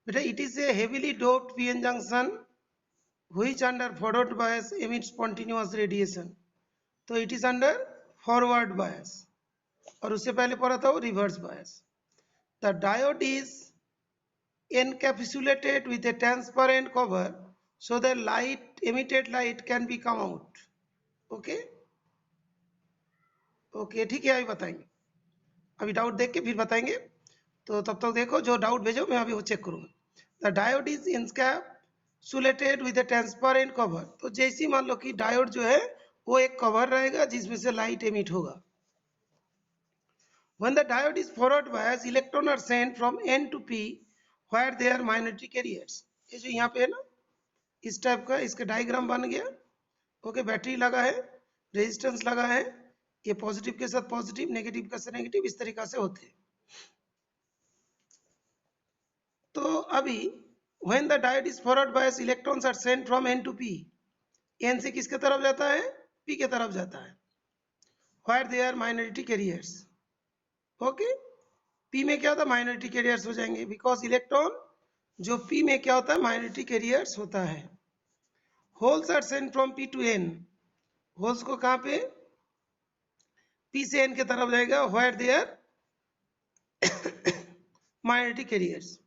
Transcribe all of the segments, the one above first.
बेटा it is a heavily doped PN junction which under forward bias emits continuous radiation. तो it is under forward bias और उससे पहले पढ़ा था वो reverse bias. The diode is encapsulated with a transparent cover so the light emitted light can be come out. Okay okay ठीक है, अभी बताएंगे. अभी डाउट देख के फिर बताएंगे. तो तब तक देखो, जो डाउट भेजो मैं अभी वो चेक करूंगा. The diode is encapsulated with a transparent cover. तो जैसे मान लो कि डायोड जो है वो एक कवर रहेगा जिसमें से लाइट एमिट होगा. When the diode is forward bias, electrons are sent from N to P where they are minority carriers. ये जो यहाँ पे है ना, इस टाइप का इसका डायग्राम बन गया. ओके, बैटरी लगा है, रेजिस्टेंस लगा है, ये पॉजिटिव के साथ पॉजिटिव, नेगेटिव के साथ नेगेटिव, इस तरीका से होते हैं. तो अभी when the diode is forward bias, electrons are sent from N to P. N से किसके तरफ जाता है? P के तरफ जाता है. Where they are minority carriers. Okay, P में क्या होता है? माइनॉरिटी कैरियर्स हो जाएंगे, बिकॉज इलेक्ट्रॉन जो P में क्या होता है? माइनॉरिटी कैरियर्स होता है. Holes are sent from P to N. Holes को कहाँ पे? P से N के तरफ जाएगा. Where they are minority carriers.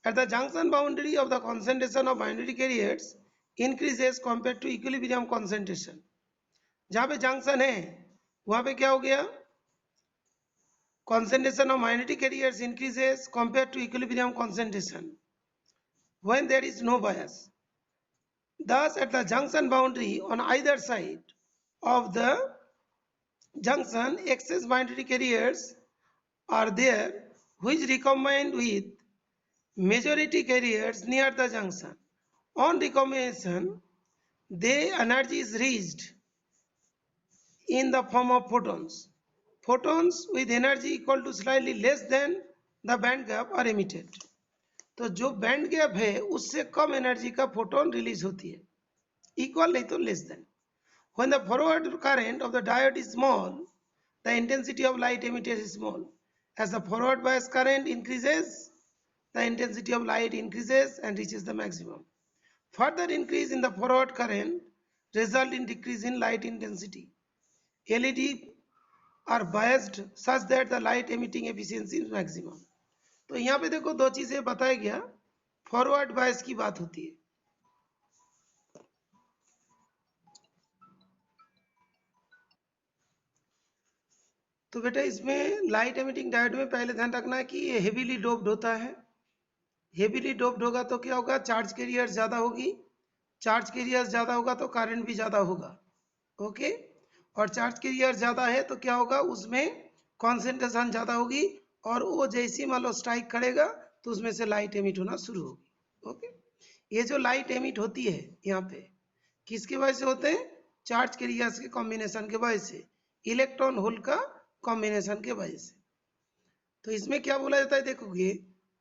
At the junction boundary of the concentration of minority carriers increases compared to equilibrium concentration. जहाँ पे जंक्शन है वहाँ पे क्या हो गया? Concentration of minority carriers increases compared to equilibrium concentration when there is no bias. Thus, at the junction boundary on either side of the junction, excess minority carriers are there which recombine with majority carriers near the junction. On recombination, the energy is reached in the form of photons. Photons with energy equal to slightly less than the band gap are emitted. तो जो band gap है उससे कम energy का photon release होती है, equal नहीं तो less than. When the forward current of the diode is small, the intensity of light emitted is small. As the forward bias current increases, the intensity of light increases and reaches the maximum. Further increase in the forward current result in decrease in light intensity. LED are biased such that the light emitting efficiency is maximum. तो यहाँ पे देखो दो चीजें बताया गया. Forward bias की बात होती है. तो बेटा इसमें लाइट एमिटिंग डायोड में पहले ध्यान रखना है कि ये हेवीली डोप्ड होता है. हेवीली डोप्ड होगा तो क्या होगा? चार्ज कैरियर ज्यादा होगी. चार्ज कैरियर ज्यादा होगा तो करंट भी ज्यादा होगा. ओके, और चार्ज कैरियर ज्यादा है तो क्या होगा? उसमें कॉन्सेंट्रेशन ज्यादा होगी और वो जैसी मान लो स्ट्राइक करेगा तो उसमें से लाइट एमिट होना शुरू होगी. ओके, ये जो लाइट एमिट होती है यहाँ पे किसके वजह से होते हैं? चार्ज कैरियर्स के कॉम्बिनेशन के वजह से, इलेक्ट्रॉन होल का कॉम्बिनेशन के वजह से. तो इसमें क्या बोला जाता है? देखोगे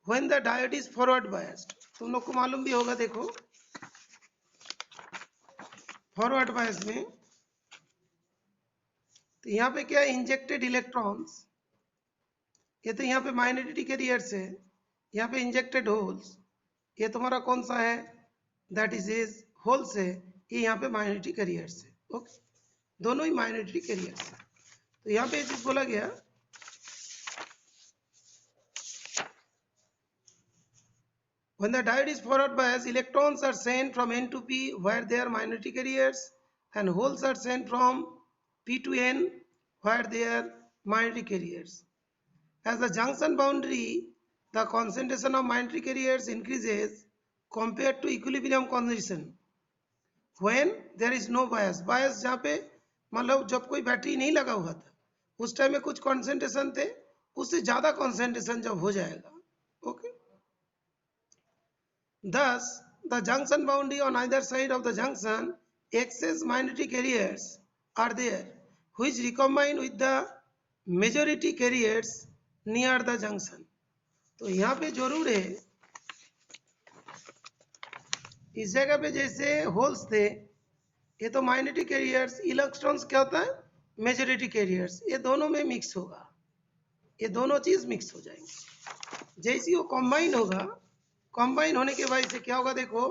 when the diode is forward biased, तुम लोग को मालूम भी होगा. देखो फॉरवर्ड बायस में तो यहाँ पे क्या है? Injected electrons. ये तो यहाँ पे माइनॉरिटी कैरियर्स है, यहाँ पे इंजेक्टेड होल्स. ये तुम्हारा कौन सा है? दैट इज होल्स है. ये यहाँ पे माइनॉरिटी कैरियर्स है. ओके, दोनों ही माइनॉरिटी कैरियर्स है. तो यहाँ पे ये चीज बोला गया when the diode is forward bias, electrons are sent from N to P where they are minority carriers and holes are sent from P to N where they are minority carriers. As the junction boundary, the concentration of minority carriers increases compared to equilibrium condition when there is no bias. Bias जहाँ पे मतलब जब कोई battery नहीं लगा हुआ था उस टाइम में कुछ कॉन्सेंट्रेशन थे, उससे ज्यादा कॉन्सेंट्रेशन जब हो जाएगा. Okay, thus the junction boundary on either side of the junction, excess minority carriers are there which recombine with the majority carriers near the junction. तो यहाँ पे जरूर है इस जगह पे जैसे होल्स थे, ये तो माइनॉरिटी कैरियर्स, इलेक्ट्रॉन्स क्या होता है? Majority carriers. ये दोनों में मिक्स होगा, ये दोनों चीज मिक्स हो जाएंगे. जैसे वो कॉम्बाइन होगा कंबाइन होने के वजह से क्या होगा देखो,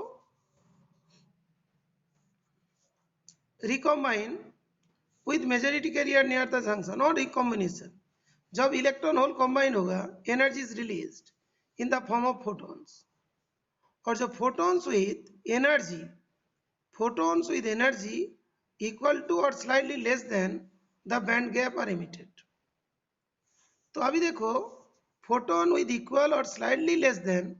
recombine with majority carrier near the junction और रिकॉम्बिनेशन। जब इलेक्ट्रॉन होल कंबाइन होगा, energy is released in the form of photons, और जो photons with energy equal to or slightly less than the band gap are emitted. तो अभी देखो, photon with equal or slightly less than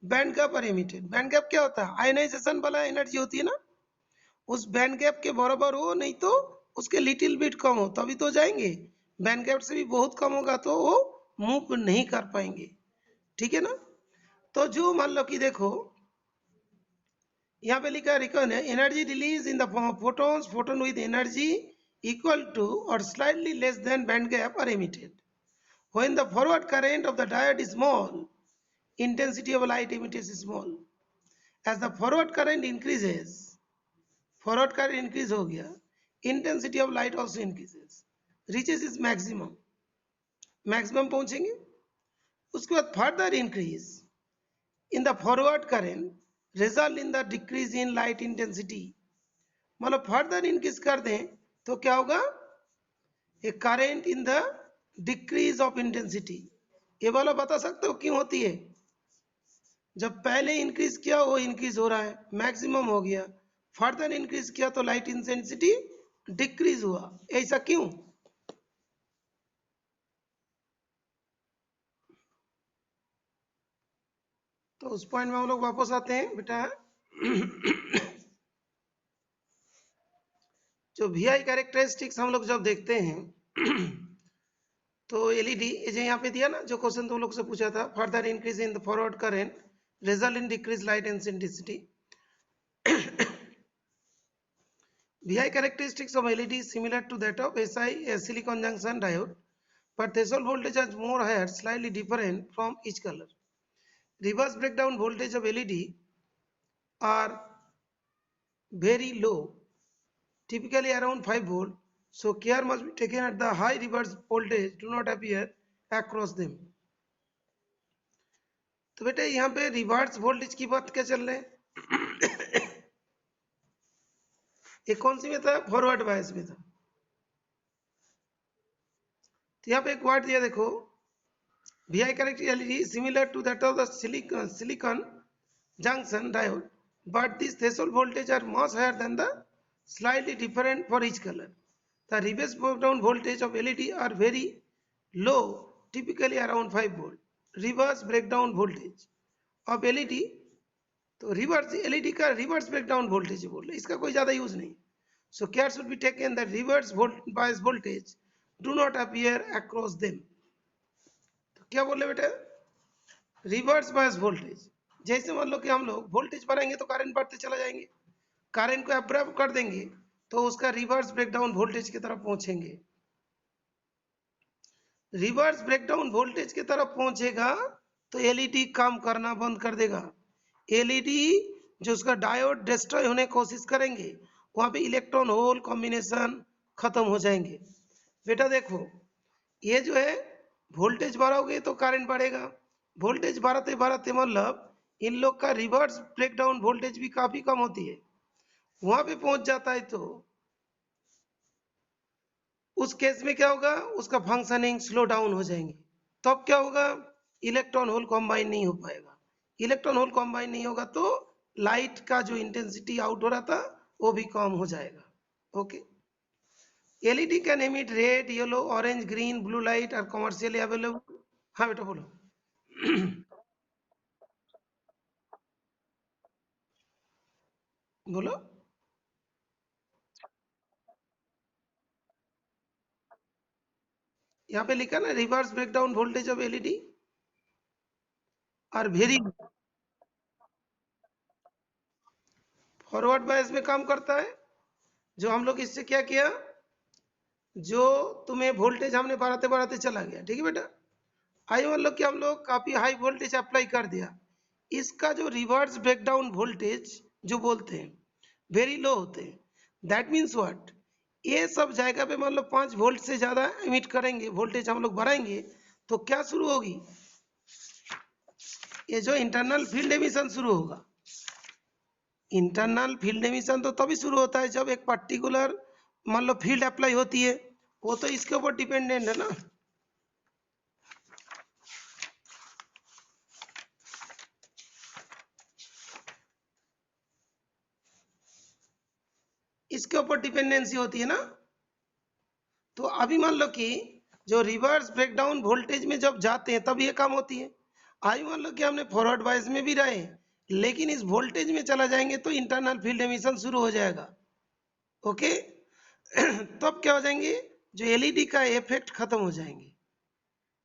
band gap are emitted. Band gap क्या होता है? Ionization वाला energy होती है ना, उस बैंड गैप के बराबर हो, नहीं तो उसके लिटिल बिट कम हो तभी तो जाएंगे। बैंड गैप से भी बहुत कम होगा तो वो मूव नहीं कर पाएंगे, ठीक है ना। तो जो मान लो कि देखो यहाँ पे लिखा है energy release in the form of photons, photon with energy equal to or slightly less than band gap are emitted. When the forward current of the diode is small, intensity of light emitted is small. As the forward current increase हो गया, intensity of light also increases, reaches its maximum पहुंचेंगे। उसके बाद further increase in the forward current result in the decrease in light intensity। मतलब further increase कर दें तो क्या होगा, a current in the decrease of intensity। ये वाला बता सकते हो क्यों होती है? जब पहले इंक्रीज किया वो इंक्रीज हो रहा है, मैक्सिमम हो गया, फर्दर इंक्रीज किया तो लाइट इंटेंसिटी डिक्रीज हुआ, ऐसा क्यों? तो उस पॉइंट में हम लोग वापस आते हैं बेटा। जो वीआई कैरेक्टरिस्टिक्स हम लोग जब देखते हैं तो एलईडी जो यहाँ पे दिया ना, जो क्वेश्चन तुम लोग से पूछा था, further increase in the forward current result in decrease light intensity. VI characteristics of LED is similar to that of SI, a silicon junction diode, but threshold voltage is more higher, slightly different from each color. Reverse breakdown voltage of LED are very low, typically around 5 volt. So care must be taken at the high reverse voltage do not appear across them. तो बेटे यहाँ पे reverse voltage की बात क्या चल रहे हैं? ये कौन सी में था? फॉरवर्ड बायस में था। तो यहाँ पे एक वर्ड दिया देखो, VI characteristic is similar to that of the silicon junction diode, but these threshold voltage are much higher than the slightly different for each color. The reverse breakdown voltage of LED are very low, typically around 5 volt. Reverse breakdown voltage of LED, तो reverse LED का reverse breakdown voltage बोल रहे, इसका कोई ज्यादा use नहीं। So care should be taken that reverse bias voltage do not appear across them. तो क्या बोले बेटा? रिवर्स बायस वोल्टेज, जैसे मान लो कि हम लोग वोल्टेज बढ़ाएंगे तो करंट बढ़ते चला जाएंगे, करंट को अब्रैप कर देंगे तो उसका रिवर्स ब्रेकडाउन वोल्टेज की तरफ पहुंचेंगे। रिवर्स ब्रेकडाउन वोल्टेज की तरफ पहुंचेगा तो एलईडी काम करना बंद कर देगा। एलईडी जो उसका डायोड डिस्ट्रॉय होने की कोशिश करेंगे, वहां पे इलेक्ट्रॉन होल कॉम्बिनेशन खत्म हो जाएंगे। बेटा देखो, ये जो है वोल्टेज बढ़ाओगे तो करंट बढ़ेगा, वोल्टेज बढ़ाते बढ़ाते मतलब इन लोग का रिवर्स ब्रेकडाउन वोल्टेज भी काफी कम होती है, वहां पे पहुंच जाता है तो उस केस में क्या होगा, उसका फंक्शनिंग स्लो डाउन हो जाएंगे। तब तो क्या होगा, इलेक्ट्रॉन होल कॉम्बाइन नहीं हो पाएगा। इलेक्ट्रॉन होल कॉम्बाइन नहीं होगा तो लाइट का जो इंटेंसिटी आउट हो रहा था वो भी कम हो जाएगा। Okay, LED can emit red, yellow, orange, green, blue light are commercially available. हाँ बेटा बोलो। बोलो। यहाँ पे लिखा ना, reverse breakdown voltage of LED are very, forward bias में काम करता है। जो हम लोग इससे क्या किया, जो तुम्हें वोल्टेज हमने बढ़ाते बढ़ाते चला गया, ठीक है बेटा। आई मान लो कि हम लोग काफी हाई वोल्टेज अप्लाई कर दिया, इसका जो रिवर्स ब्रेकडाउन वोल्टेज जो बोलते हैं वेरी लो होते हैं। दैट मीन्स व्हाट, ये सब जगह पे मान लो 5 वोल्ट से ज्यादा इमिट करेंगे, वोल्टेज हम लोग बढ़ाएंगे तो क्या शुरू होगी, ये जो इंटरनल फील्ड एमिशन शुरू होगा, इंटरनल फील्ड एमिशन तो तभी शुरू होता है जब एक पर्टिकुलर मान लो फील्ड अप्लाई होती है, वो तो इसके ऊपर डिपेंडेंट है ना। इसके ऊपर डिपेंडेंसी होती है ना। तो अभी मान लो कि जो रिवर्स ब्रेकडाउन वोल्टेज में जब जाते हैं तब ये काम होती है। अभी मान लो कि हमने फॉरवर्ड बायस में भी रहे, लेकिन इस वोल्टेज में चला जाएंगे तो इंटरनल फील्ड एमिशन शुरू हो जाएगा। ओके तब क्या हो जाएंगे, जो एलईडी का इफेक्ट खत्म हो जाएंगे।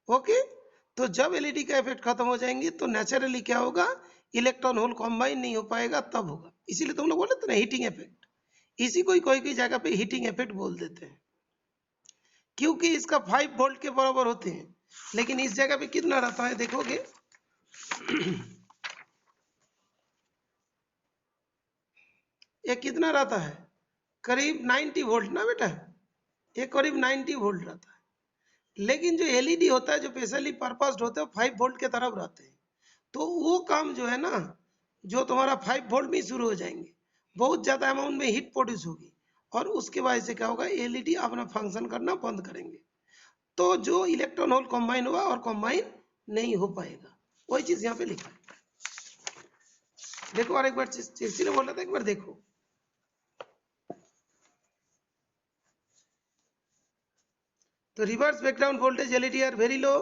ओके, तो जब एलईडी का इफेक्ट खत्म हो जाएंगे तो नेचुरली क्या होगा, इलेक्ट्रॉन होल कॉम्बाइन नहीं हो पाएगा, तब होगा। इसीलिए तुम लोग बोले थे ना हीटिंग इफेक्ट, इसी को कोई जगह पे हीटिंग इफेक्ट बोल देते हैं, क्योंकि इसका 5 वोल्ट के बराबर होते हैं, लेकिन इस जगह पे कितना रहता है देखोगे ये कितना रहता है, करीब 90 वोल्ट ना बेटा, ये करीब 90 वोल्ट रहता है। लेकिन जो एलईडी होता है, जो स्पेशली पर्पस्ड होते हैं, 5 वोल्ट के तरफ रहते हैं। तो वो काम जो है ना, जो तुम्हारा 5 वोल्ट में शुरू हो जाएंगे, बहुत ज्यादा अमाउंट में हीट प्रोड्यूस होगी, और उसके वजह से क्या होगा, एलईडी अपना फंक्शन करना बंद करेंगे। तो जो इलेक्ट्रॉन होल कंबाइन हुआ और कंबाइन नहीं हो पाएगा, वही चीज यहाँ पे लिखा है। देखो और एक बार, इसीलिए बोल रहा था एक बार देखो। तो reverse breakdown voltage LED are very low,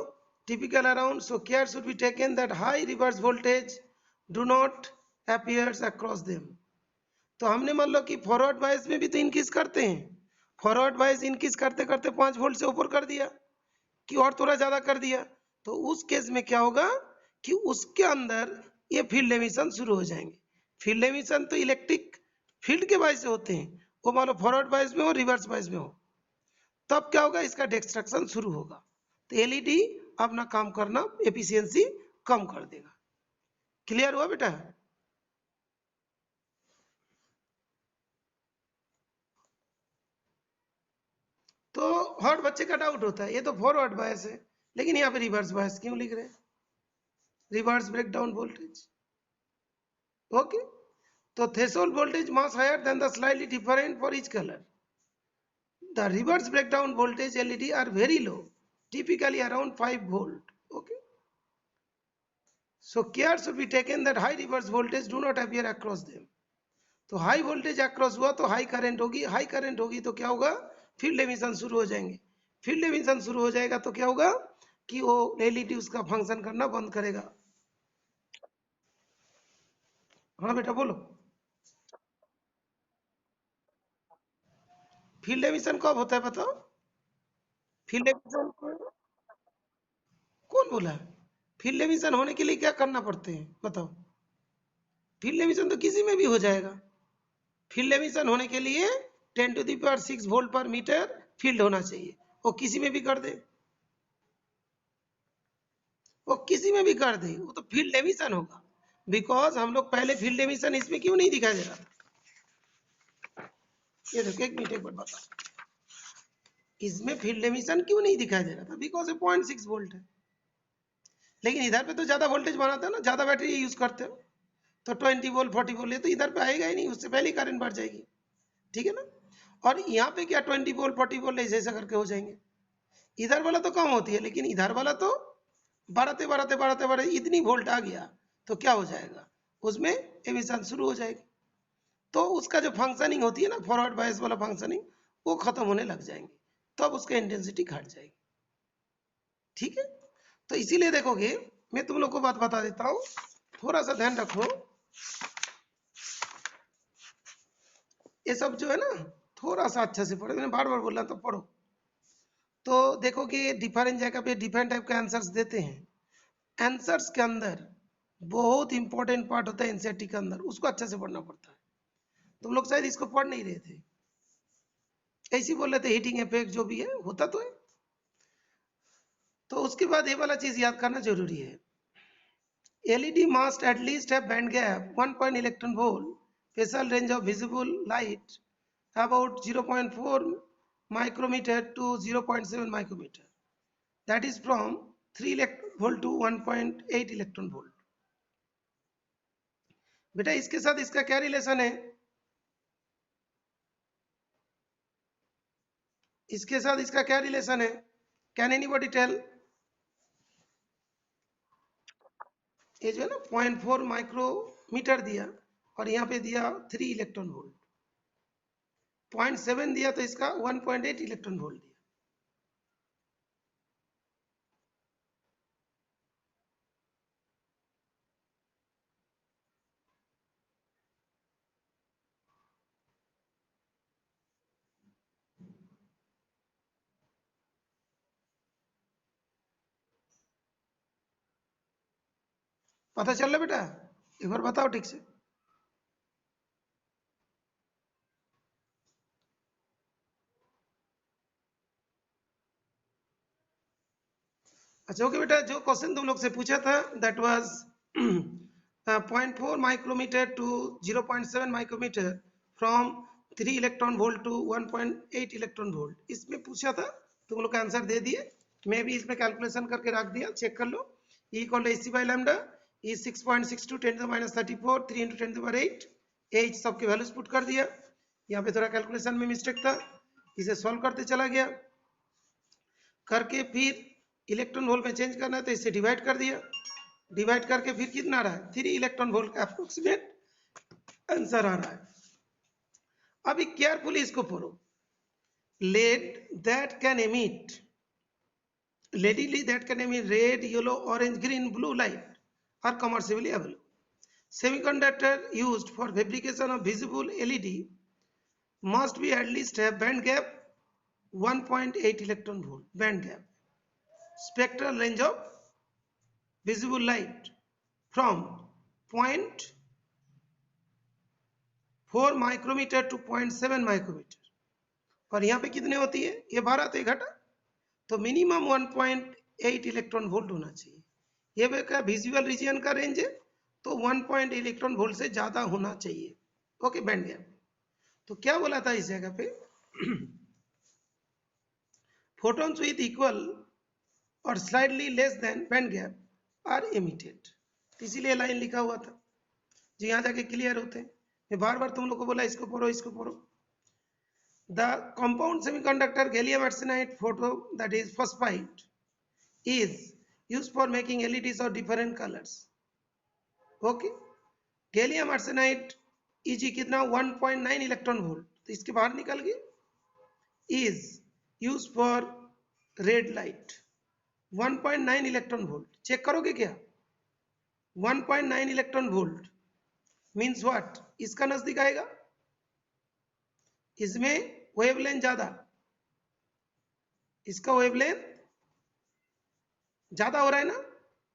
typical around, so care should be taken that high reverse voltage do not appears across them. तो हमने मान लो कि फॉरवर्ड बायस में भी तो इंक्रीज करते हैं, फॉरवर्ड बायस इंक्रीज करते करते 5 वोल्ट से ऊपर कर दिया कि और थोड़ा ज्यादा कर दिया, तो उस केस में क्या होगा कि उसके अंदर ये फील्ड एमिशन शुरू हो जाएंगे। फील्ड एमिशन तो इलेक्ट्रिक फील्ड के बायस से होते हैं, वो मान लो फॉरवर्ड बायस में हो, रिवर्स बायस में हो, तब क्या होगा, इसका डिस्ट्रक्शन शुरू होगा। तो एलईडी अपना काम करना एफिशिएंसी कम कर देगा। क्लियर हुआ बेटा? तो हर बच्चे का डाउट होता है, ये तो फॉरवर्ड बायस है, लेकिन यहाँ पे रिवर्स बायस क्यों लिख रहे हैं, रिवर्स ब्रेकडाउन वोल्टेज। ओके, तो threshold voltage must higher than the slightly different for each colour. The reverse breakdown voltage LED are very low, typically around 5 volt. Okay, so care should be taken that high reverse voltage do not appear across them. तो high voltage across हुआ तो high current होगी, high current होगी तो क्या होगा, field emission शुरू हो जाएंगे। फील्ड एमिशन शुरू हो जाएगा तो क्या होगा कि वो एलईडी उसका फंक्शन करना बंद करेगा। हाँ बेटा बोलो। फील्ड एमिशन कब होता है बताओ, फील्ड एमिशन कौन बोला है, फील्ड एमिशन होने के लिए क्या करना पड़ते हैं बताओ। फील्ड एमिशन तो किसी में भी हो जाएगा। फील्ड एमिशन होने के लिए 10⁶ वोल्ट पर मीटर फील्ड होना चाहिए, वो किसी में भी कर दे, वो किसी में भी कर दे, वो तो फील्ड एमिशन होगा। बिकॉज हम लोग पहले फील्ड एमिशन इसमें क्यों नहीं दिखाई दे रहा था, ये देखो एक मिनट एक बार बता, इसमें फील्ड एमिशन क्यों नहीं दिखाई दे रहा था, बिकॉज 0.6 वोल्ट है। लेकिन इधर पे तो ज्यादा वोल्टेज बनाते हो ना, ज्यादा बैटरी यूज करते हो, तो 20 वोल्ट 40 वोल्ट, ये तो इधर पे आएगा ही नहीं, उससे पहले करंट बढ़ जाएगी, ठीक है ना। और यहाँ पे क्या 20 वोल्ट 40 वोल्ट ऐसे ऐसा करके हो जाएंगे। इधर वाला तो कम होती है, लेकिन इधर वाला तो बढ़ाते बढ़ाते बढ़ाते बढ़ाते इतनी वोल्ट आ गया तो क्या हो जाएगा, उसमें एमिशन शुरू हो जाएगी। तो उसका जो फंक्शनिंग होती है ना, फॉरवर्ड बायस वाला फंक्शनिंग, वो खत्म होने लग जाएंगे, तब उसका इंटेंसिटी घट जाएगी। ठीक है, तो इसीलिए देखोगे, मैं तुम लोग को बात बता देता हूँ, थोड़ा सा ध्यान रखो, ये सब जो है ना थोड़ा सा अच्छा से पढ़ो, मैंने बार बार बोला तो पढ़ो। तो देखो कि डिफरेंट जगह पे डिफरेंट टाइप के आंसर्स देते हैं, आंसर्स के अंदर बहुत इंपॉर्टेंट पार्ट होता है एनसीईआरटी के अंदर, उसको अच्छे से पढ़ना पड़ता है। तुम लोग शायद इसको पढ़ नहीं रहे थे, ऐसे बोल रहे थे हीटिंग इफेक्ट जो भी है होता तो है। तो उसके बाद ये वाला चीज याद करना जरूरी है, LED must at least have band gap 1 electron volt, special range of visible light about 0.4 micrometer to 0.7 micrometer, that is from 3 volt to 1.8 electron volt. बेटा इसके साथ इसका क्या रिलेशन है? इसके साथ इसका क्या रिलेशन है? Can anybody tell? ये जो है ना 0.4 माइक्रोमीटर दिया और यहाँ पे दिया 3 इलेक्ट्रॉन वोल्ट, 0.7 दिया तो इसका 1.8 इलेक्ट्रॉन वोल्ट दिया। पता चल रहा बेटा? एक बार बताओ ठीक से। अच्छा ओके बेटा, जो क्वेश्चन तुम लोग से पूछा था that was 0.4 micrometre to 0.7 micrometre from 3 electron volt to 1.8 electron volt, इसमें पूछा था। तुम लोग का आंसर दे दिए, मैं भी इसमें कैलकुलेशन करके रख दिया, चेक कर लो। E इक्वल टू AC बाई लैम्डा इज 6.62 10⁻34 3 × 10⁸ H सबके वैल्यूज पुट कर दिया। यहाँ पे थोड़ा कैलकुलेशन में मिस्टेक था, इसे सॉल्व करते चला गया, करके फिर इलेक्ट्रॉन वोल्ट में चेंज करना है तो इससे डिवाइड कर दिया, डिवाइड करके फिर कितना आ रहा है 3 इलेक्ट्रॉन वोल्ट का अप्रोक्सीमेट आंसर आ रहा है। अभी केयरफुली इसको पढ़ो। LED that can emit readily that can emit red, yellow, orange, green, blue light are commercially available. Semiconductor used for fabrication of visible LED must be at least have band gap 1.8 electron volt band gap. Spectral range of visible light from 0.4 micrometre to 0.7 micrometre, और यहाँ पे कितने होती है? ये 12 तो घटा, तो मिनिमम 1.8 इलेक्ट्रॉन वोल्ट होना चाहिए। ये क्या विजुअल रीजन का रेंज है, तो 1.8 इलेक्ट्रॉन वोल्ट से ज्यादा होना चाहिए। Okay, band gap. तो क्या बोला था इस जगह पे? photons with equal और slightly less than band gap are emitted, इसीलिए लाइन लिखा हुआ था जो यहाँ जाके क्लियर होते हैं। मैं बार बार तुम लोग को बोला इसको पढ़ो, इसको पढ़ो। The compound semiconductor gallium arsenide photo, that is phosphide, is used for making LEDs of different colors. Okay, gallium arsenide Eg कितना 1.9 इलेक्ट्रॉन वोल्ट, तो इसके बाहर निकल गए। is used for red light 1.9 electron volt, check करोगे क्या? 1.9 electron volt means what? इसका नजदीक आएगा, इसमें वेवलेंथ ज्यादा, इसका वेवलेंथ ज्यादा हो रहा है ना।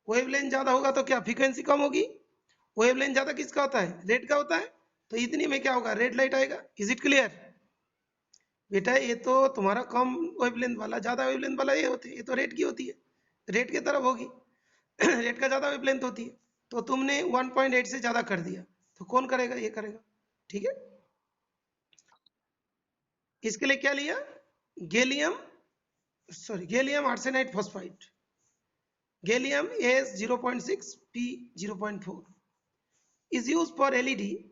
वेवलेंथ ज्यादा होगा तो क्या फ्रीक्वेंसी कम होगी? वेवलेंथ ज्यादा किसका होता है? रेड का होता है, तो इतनी में क्या होगा? रेड लाइट आएगा। इज इट क्लियर बेटा? ये तो तुम्हारा कम वेवलेंथ वाला, ज्यादा वेवलेंथ वाला ये होती है, ये तो रेड की होती है, रेड की तरफ होगी। रेड का ज्यादा वेवलेंथ होती है, तो तुमने 1.8 से ज्यादा कर दिया, तो कौन करेगा? ये करेगा। ठीक है, इसके लिए क्या लिया? Gallium arsenide phosphide, gallium as 0.6 p 0.4 is used for LED.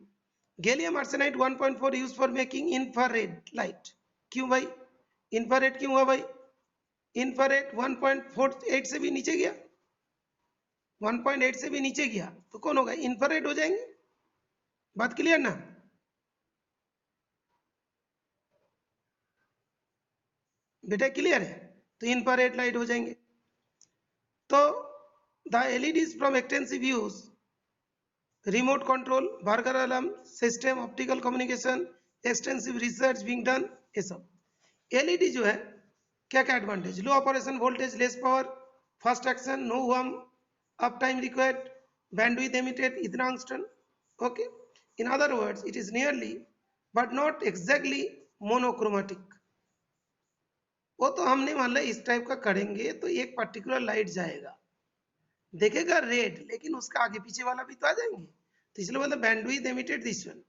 gallium arsenide 1.4 used for making infrared light. क्यों भाई इंफ्रारेड क्यों हुआ भाई? इंफ्रारेड 1.48 से भी नीचे गया, 1.8 से भी नीचे गया तो कौन होगा? इंफ्रारेड हो जाएंगे। बात क्लियर ना? बेटा क्लियर है, तो इंफ्रारेड लाइट हो जाएंगे। तो the LEDs from extensive use, remote control, burglar alarm system, optical communication, extensive research being done, ये सब। LED जो है क्या क्या advantage? Low operation voltage, less power, fast action, no warm up time required, bandwidth emitted, इतना angstrom. Okay, in other words it is nearly but not exactly monochromatic. वो तो हमने मान लिया इस टाइप का करेंगे तो एक पर्टिकुलर लाइट जाएगा, देखेगा रेड, लेकिन उसका आगे पीछे वाला भी तो आ जाएंगे, तो इसलिए मतलब bandwidth emitted this one.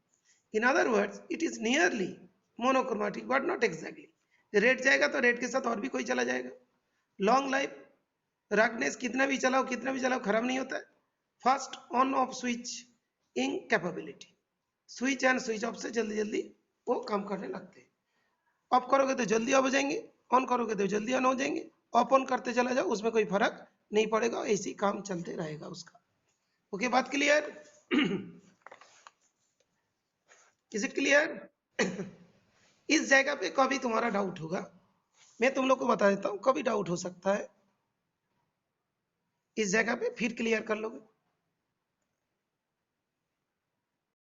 In other words it is nearly monochromatic but not exactly. Red जाएगा तो रेड के साथ और भी कोई चला जाएगा। लॉन्ग लाइफ, रगनेस कितना भी चलाओ खराब नहीं होता है। Fast on off switch capability. Switch and switch off से जल्दी जल्दी वो काम करने लगते हैं। ऑफ करोगे तो जल्दी ऑफ हो जाएंगे, ऑन करोगे तो जल्दी ऑन हो जाएंगे। ऑफ ऑन करते चला जाओ, उसमें कोई फर्क नहीं पड़ेगा, ऐसे ही काम चलते रहेगा उसका। ओके, बात क्लियर? Is it clear? इस जगह पे कभी तुम्हारा डाउट होगा, मैं तुम लोग को बता देता हूं, कभी डाउट हो सकता है, इस जगह पे फिर क्लियर कर लोगे।